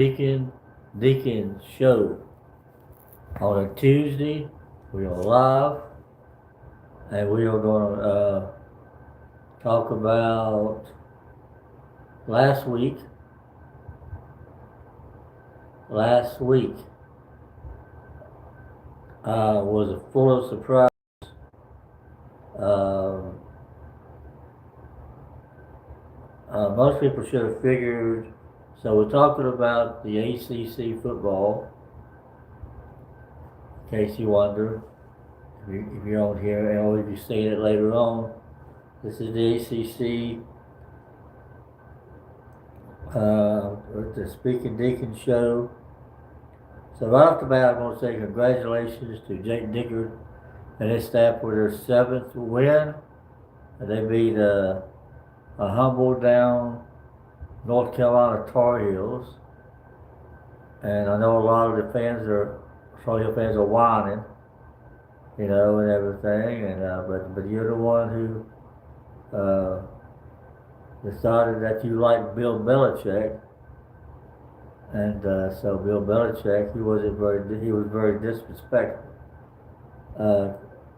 Deacon Deacon show on a Tuesday. We are live, and we are going to talk about last week. Last week was full of surprise. Um, Most people should have figured. So we're talking about the ACC football. In case you wonder, if you don't hear, or if you see it later on, this is the ACC. The Speaking Deacon show. So right off the bat, I'm going to say congratulations to Jake Dickard and his staff for their 7th win. And they beat a humble down North Carolina Tar Heels. And I know a lot of the Tar Heel fans are whining, and everything. And but you're the one who decided that you like Bill Belichick. And so Bill Belichick, he was very disrespectful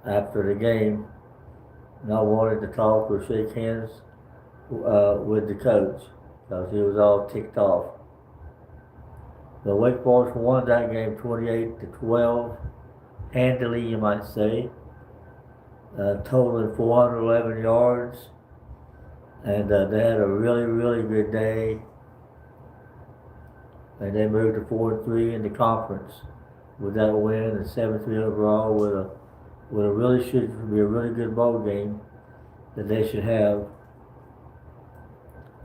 after the game, not wanting to talk or shake hands with the coach because he was all ticked off. The Wake Forest won that game 28-12, handily, you might say, totaling 411 yards, and they had a really, really good day. And they moved to 4-3 in the conference with that win and 7-3 overall with a really should be a really good bowl game that they should have.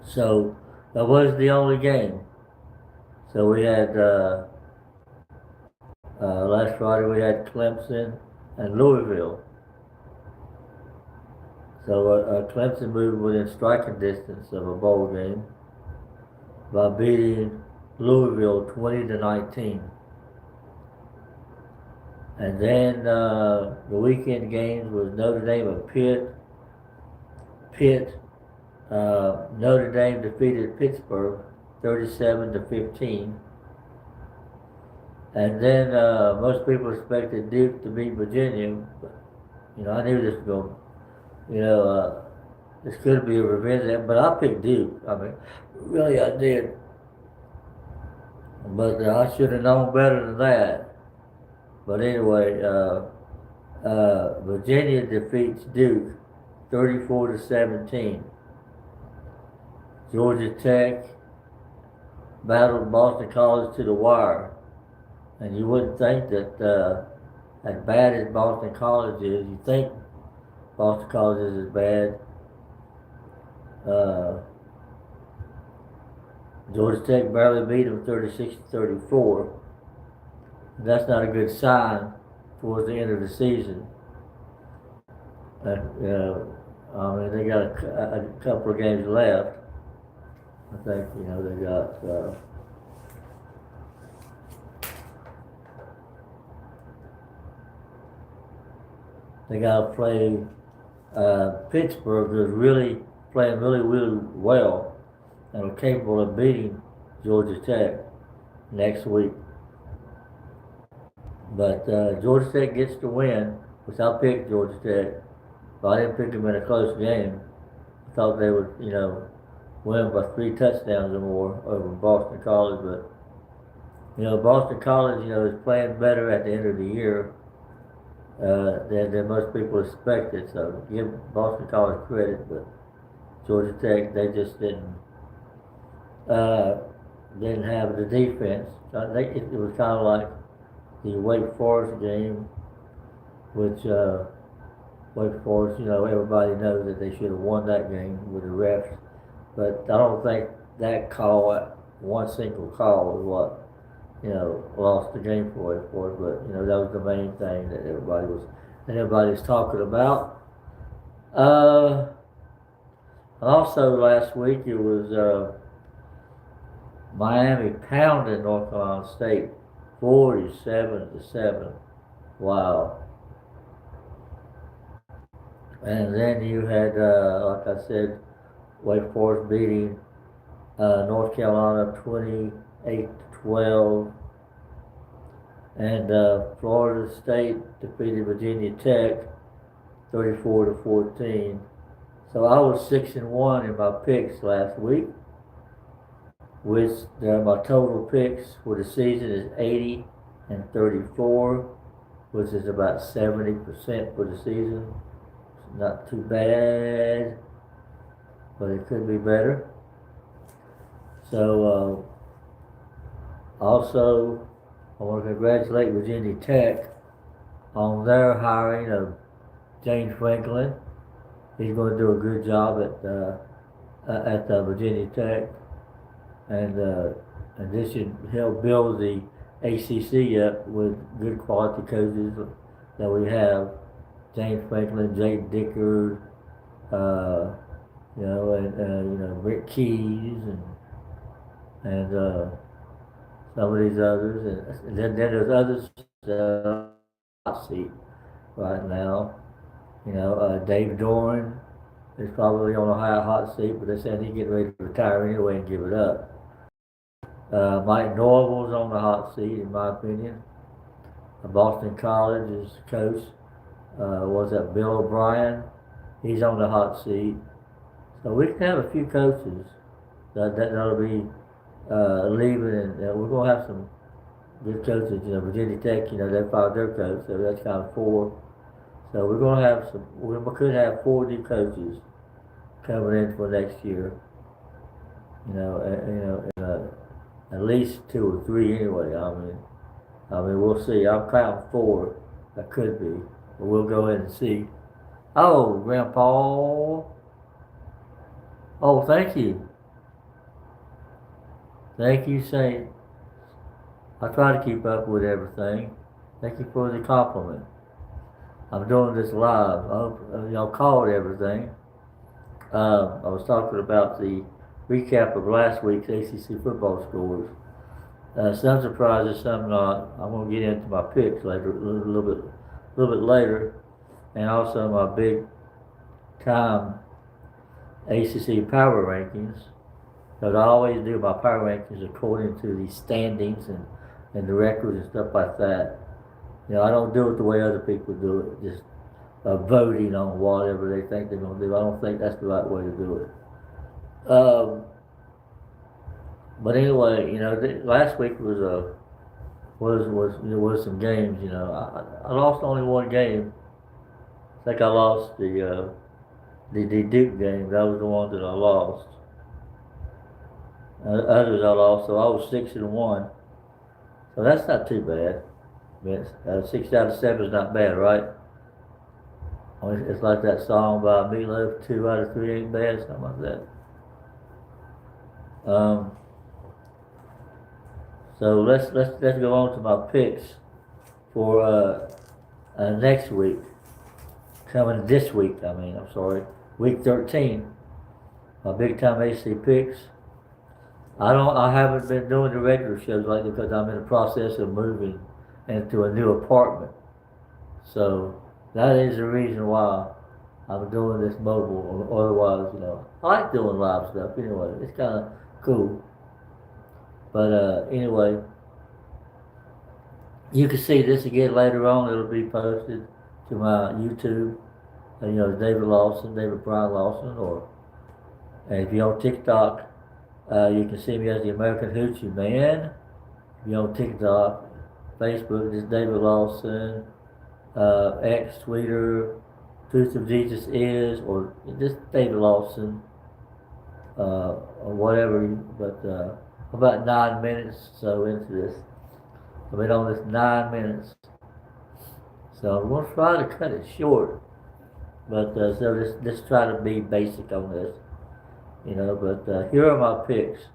So that was the only game. So we had last Friday we had Clemson and Louisville. So Clemson moved within striking distance of a bowl game by beating Louisville 20-19. And then the weekend games was Notre Dame and Pitt. Notre Dame defeated Pittsburgh 37-15. And then most people expected Duke to beat Virginia. But, I knew this was going. This could be a revenge, but I picked Duke. I mean, really, I did. But I should have known better than that. But anyway, Virginia defeats Duke 34-17. Georgia Tech battled Boston College to the wire. And you wouldn't think that as bad as Boston College is, you think Boston College is as bad. Georgia Tech barely beat them 36-34. That's not a good sign towards the end of the season. I mean, they got a couple of games left. I think, they got to play Pittsburgh, who's really playing really, really well and are capable of beating Georgia Tech next week. But Georgia Tech gets the win, which I picked Georgia Tech, but I didn't pick them in a close game. I thought they would, win by 3 touchdowns or more over Boston College. But Boston College, is playing better at the end of the year than most people expected. So give Boston College credit, but Georgia Tech, they just didn't have the defense. I think it was kind of like the Wake Forest game, which Wake Forest, everybody knows that they should have won that game with the refs. But I don't think that one single call, is what lost the game for Wake Forest. But that was the main thing that everybody's talking about. Also last week it was Miami pounded North Carolina State 47-7. Wow. And then you had, like I said, Wake Forest beating North Carolina 28 12. And Florida State defeated Virginia Tech 34-14. So I was 6-1 in my picks last week, which my total picks for the season is 80-34, which is about 70% for the season. It's not too bad, but it could be better. So also, I want to congratulate Virginia Tech on their hiring of James Franklin. He's going to do a good job at Virginia Tech, and this should help build the ACC up with good quality coaches that we have. James Franklin, Jake Dickard, and Rick Keys, and some of these others, and then there's others hot seat right now. Dave Doran is probably on a high hot seat, but they're saying he's getting ready to retire anyway and give it up. Mike Norville's on the hot seat, in my opinion. Boston College's coach was that Bill O'Brien. He's on the hot seat. So we can have a few coaches that'll be leaving, and we're going to have some good coaches. Virginia Tech, they fired their coach, so that's kind of 4. So we're going to have we could have 4 new coaches coming in for next year. At least 2 or 3 anyway. I mean, we'll see. I'm counting 4. That could be, but we'll go ahead and see. Oh, Grandpa. Oh, thank you. Thank you, Saint. I try to keep up with everything. Thank you for the compliment. I'm doing this live. I hope y'all caught everything. I was talking about the recap of last week's ACC football scores. Some surprises, some not. I'm going to get into my picks later, a little bit later, and also my big time ACC power rankings. Because I always do my power rankings according to the standings and the records and stuff like that. I don't do it the way other people do it, just voting on whatever they think they're going to do. I don't think that's the right way to do it. But anyway, last week was some games. I lost only one game. I think I lost the Duke game. That was the one that I lost. Others I lost, so I was 6-1. So that's not too bad. 6 out of 7 is not bad, right? It's like that song by Meatloaf, 2 out of 3 ain't bad, something like that. So let's go on to my picks for next week. Coming this week, week 13. My big time AC picks. I haven't been doing the regular shows lately because I'm in the process of moving into a new apartment. So that is the reason why I'm doing this mobile. Otherwise, I like doing live stuff anyway. It's kind of cool. But anyway, you can see this again later on. It'll be posted to my YouTube. David Brian Lawson, and if you're on TikTok, you can see me as the American Hoochie Man. If you're on TikTok, Facebook, just David Lawson, X, Twitter, Truth of Jesus is, or just David Lawson, or whatever. But about 9 minutes so into this. I've been on this 9 minutes. So I'm going to try to cut it short. But so let's try to be basic on this. But here are my picks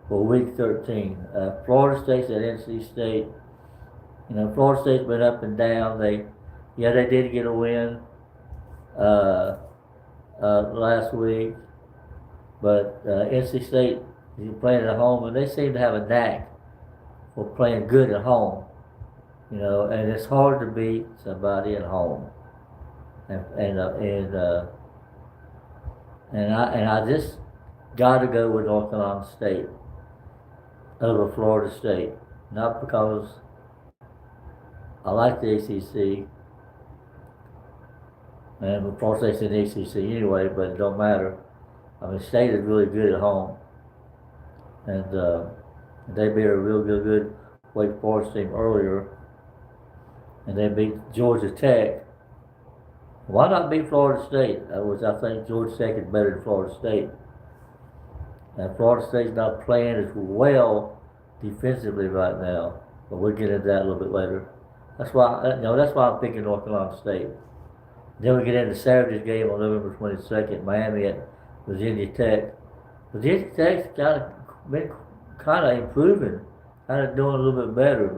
for week 13. Florida State's at NC State. Florida State's been up and down. They did get a win last week, but NC State is playing at home, and they seem to have a knack for playing good at home. And it's hard to beat somebody at home. And I just got to go with North Carolina State. over Florida State. Not because I like the ACC, and Florida State's in the ACC anyway, but it don't matter. I mean, State is really good at home, and they beat a real good Wake Forest team earlier, and they beat Georgia Tech. Why not beat Florida State? Which I think Georgia Tech is better than Florida State. And Florida State's not playing as well defensively right now, but we'll get into that a little bit later. That's why I'm picking North Carolina State. Then we get into Saturday's game on November 22nd, Miami at Virginia Tech. Virginia Tech's been kind of improving, kind of doing a little bit better,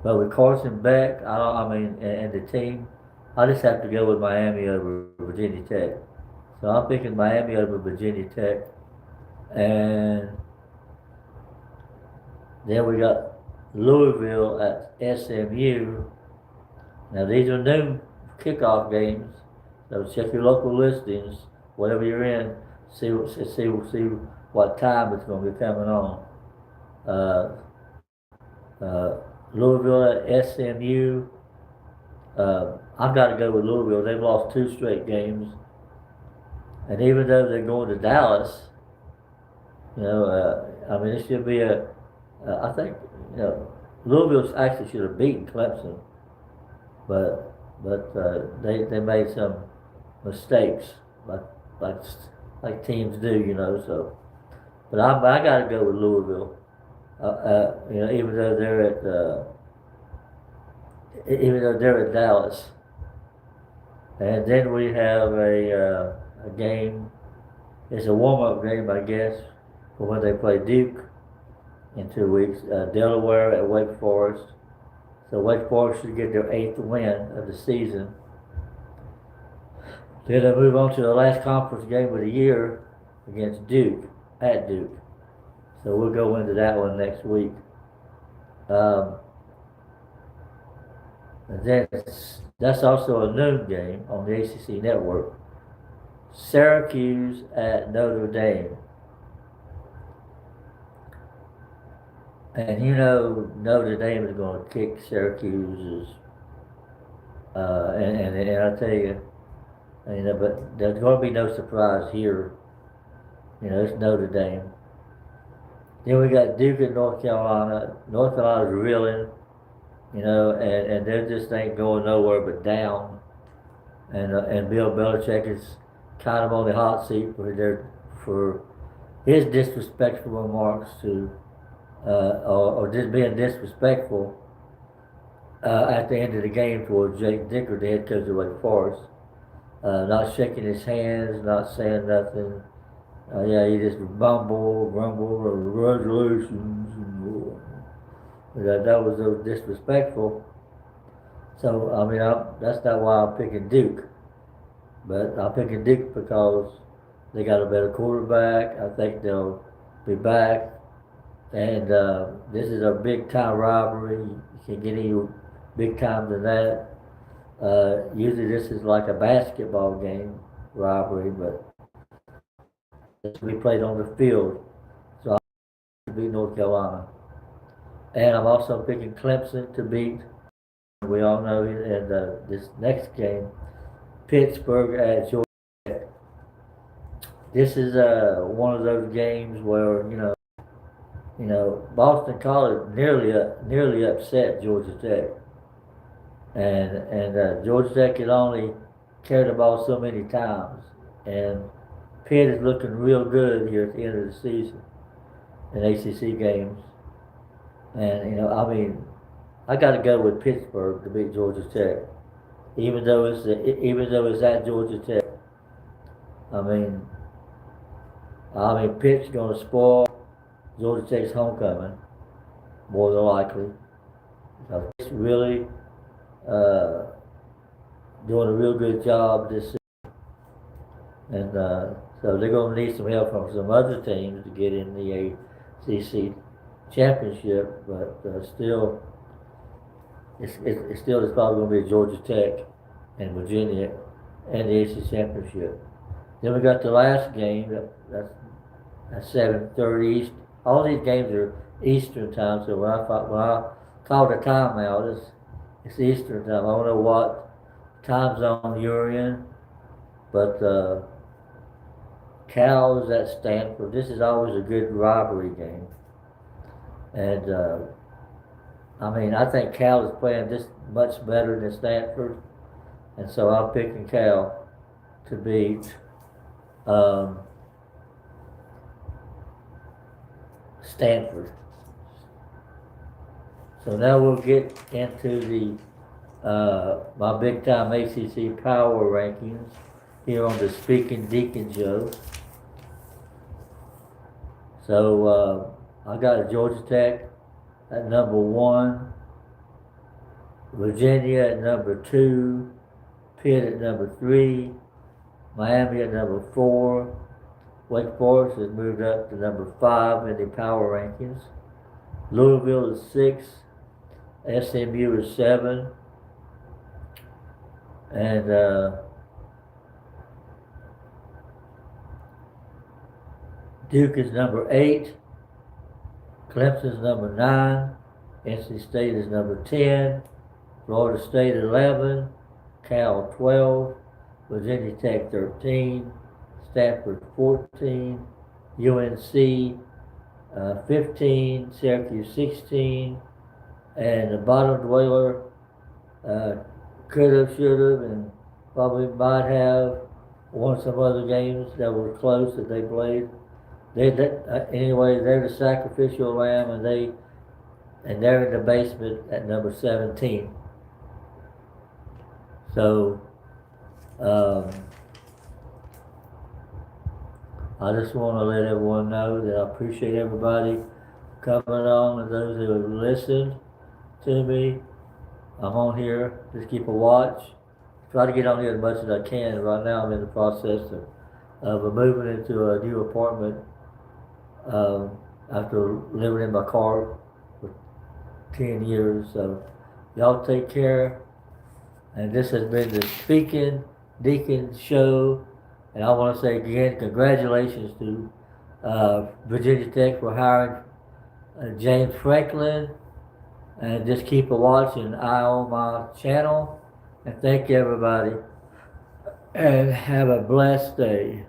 but with Carson back, and the team, I just have to go with Miami over Virginia Tech. So I'm picking Miami over Virginia Tech. And then we got Louisville at SMU. Now these are noon kickoff games, so check your local listings, whatever you're in, see what time it's going to be coming on. Louisville at SMU. I've got to go with Louisville. They've lost 2 straight games, and even though they're going to Dallas, it should be I think, Louisville actually should have beaten Clemson, but they made some mistakes, like teams do, So, but I got to go with Louisville. Even though they're at Dallas, and then we have a game. It's a warm-up game, I guess, for when they play Duke in 2 weeks. Delaware at Wake Forest. So Wake Forest should get their 8th win of the season. Then they move on to the last conference game of the year against Duke, at Duke. So we'll go into that one next week. And then that's also a noon game on the ACC network. Syracuse at Notre Dame. And Notre Dame is going to kick Syracuse's, and I tell you, but there's going to be no surprise here. It's Notre Dame. Then we got Duke and North Carolina. North Carolina's reeling, and they just ain't going nowhere but down. And Bill Belichick is kind of on the hot seat for his disrespectful remarks to. Or just being disrespectful at the end of the game towards Jake Dicker, the head coach of Wake Forest. Not shaking his hands, not saying nothing. He just grumble, congratulations. That was so disrespectful. So, that's not why I'm picking Duke. But I'm picking Duke because they got a better quarterback. I think they'll be back. And this is a big time rivalry. You can't get any big time than that. Usually this is like a basketball game rivalry, but we played on the field. So I beat North Carolina. And I'm also picking Clemson to beat. We all know in this next game, Pittsburgh at Georgia Tech. This is one of those games where, Boston College nearly upset Georgia Tech, and Georgia Tech could only carry the ball so many times, and Pitt is looking real good here at the end of the season in ACC games, and I got to go with Pittsburgh to beat Georgia Tech, even though it's at Georgia Tech. Pitt's going to spoil Georgia Tech's homecoming, more than likely. It's really doing a real good job this season. And so they're going to need some help from some other teams to get in the ACC championship, but still, it's probably going to be Georgia Tech and Virginia and the ACC championship. Then we got the last game, that's 7:30 all these games are Eastern time, so when I call the timeout, it's Eastern time. I don't know what time zone you're in, but Cal is at Stanford. This is always a good rivalry game, and I think Cal is playing just much better than Stanford, and so I'm picking Cal to beat Stanford. So now we'll get into the my big time ACC power rankings here on the Speaking Deacon show. So I got Georgia Tech at number 1, Virginia at number 2, Pitt at number 3, Miami at number 4, Wake Forest has moved up to number 5 in the power rankings. Louisville is 6, SMU is 7, and Duke is number 8, Clemson's number 9, NC State is number 10, Florida State 11, Cal 12, Virginia Tech 13, Stanford 14, UNC 15, Syracuse 16, and the bottom dweller could have, should have, and probably might have won some other games that were close that they played. Anyway, they're the sacrificial lamb, and they're in the basement at number 17. So I just want to let everyone know that I appreciate everybody coming on and those who have listened to me. I'm on here. Just keep a watch. Try to get on here as much as I can. Right now I'm in the process of moving into a new apartment after living in my car for 10 years. So y'all take care. And this has been the Speaking Deacon show. And I want to say again, congratulations to Virginia Tech for hiring James Franklin. And just keep a watch and eye on my channel. And thank you, everybody. And have a blessed day.